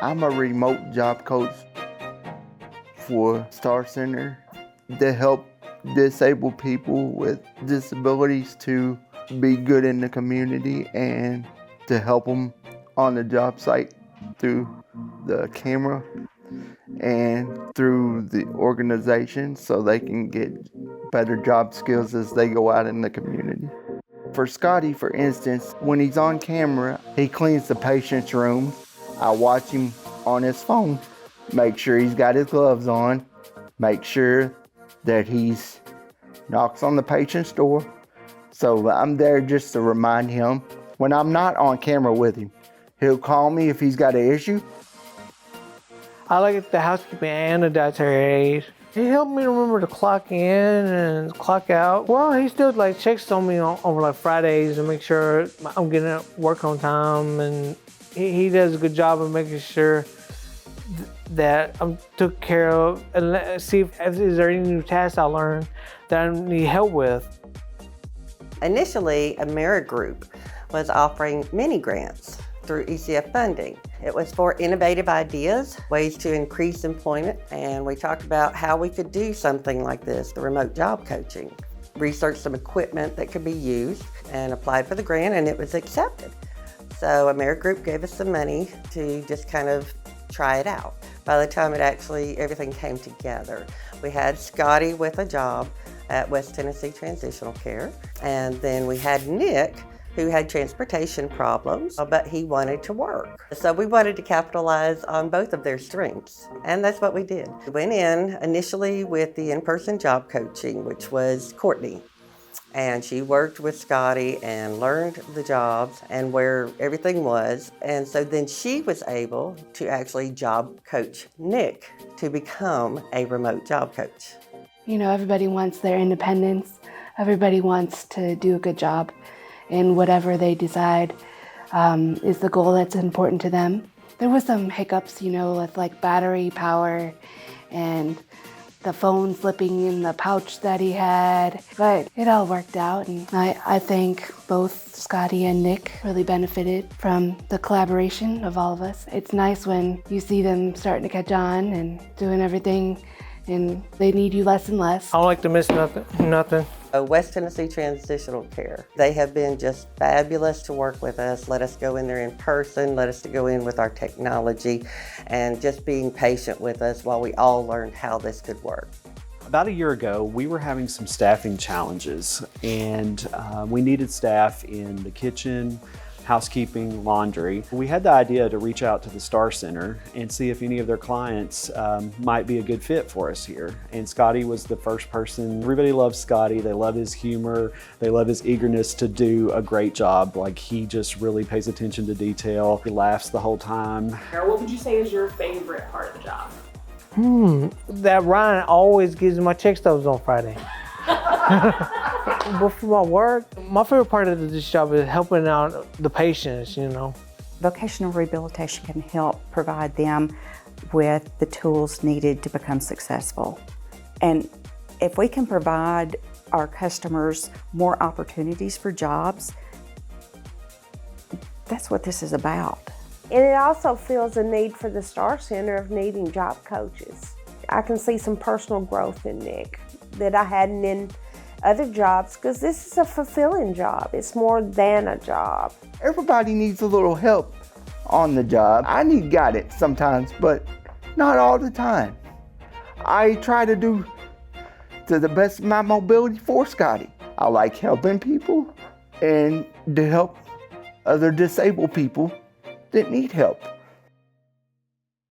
I'm a remote job coach for Star Center to help disabled people with disabilities to be good in the community and to help them on the job site through the camera and through the organization so they can get better job skills as they go out in the community. For Scottie, for instance, when he's on camera, he cleans the patient's room. I watch him on his phone, make sure he's got his gloves on, make sure that he's knocks on the patient's door. So I'm there just to remind him when I'm not on camera with him. He'll call me if he's got an issue. I like the housekeeping and the dietary aides. He helped me remember to clock in and clock out. Well, he still checks on me over Fridays to make sure I'm getting at work on time, and he does a good job of making sure that I'm took care of and see if is there any new tasks I learned that I need help with. Initially, Amerigroup was offering mini grants through ECF funding. It was for innovative ideas, ways to increase employment, and we talked about how we could do something like this, the remote job coaching. Researched some equipment that could be used and applied for the grant, and it was accepted. So Amerigroup gave us some money to just kind of try it out. By the time everything came together, we had Scottie with a job at West Tennessee Transitional Care, and then we had Nick, who had transportation problems, but he wanted to work. So we wanted to capitalize on both of their strengths, and that's what we did. We went in initially with the in-person job coaching, which was Courtney, and she worked with Scottie and learned the jobs and where everything was, and so then she was able to actually job coach Nick to become a remote job coach. You know, everybody wants their independence. Everybody wants to do a good job in whatever they decide is the goal that's important to them. There was some hiccups, you know, with battery power and the phone slipping in the pouch that he had, but it all worked out, and I think both Scottie and Nick really benefited from the collaboration of all of us. It's nice when you see them starting to catch on and doing everything, and they need you less and less. I don't like to miss nothing. West Tennessee Transitional Care. They have been just fabulous to work with us, let us go in there in person, let us to go in with our technology, and just being patient with us while we all learned how this could work. About a year ago, we were having some staffing challenges, and we needed staff in the kitchen, housekeeping, laundry. We had the idea to reach out to the Star Center and see if any of their clients might be a good fit for us here. And Scottie was the first person. Everybody loves Scottie. They love his humor. They love his eagerness to do a great job. He just really pays attention to detail. He laughs the whole time. What would you say is your favorite part of the job? That Ryan always gives me my check stubs on Friday. But for my work, my favorite part of this job is helping out the patients, you know. Vocational rehabilitation can help provide them with the tools needed to become successful. And if we can provide our customers more opportunities for jobs, that's what this is about. And it also fills a need for the Star Center of needing job coaches. I can see some personal growth in Nick that I hadn't in other jobs, because this is a fulfilling job. It's more than a job. Everybody needs a little help on the job. I need guidance sometimes, but not all the time. I try to do to the best of my mobility for Scottie. I like helping people and to help other disabled people that need help.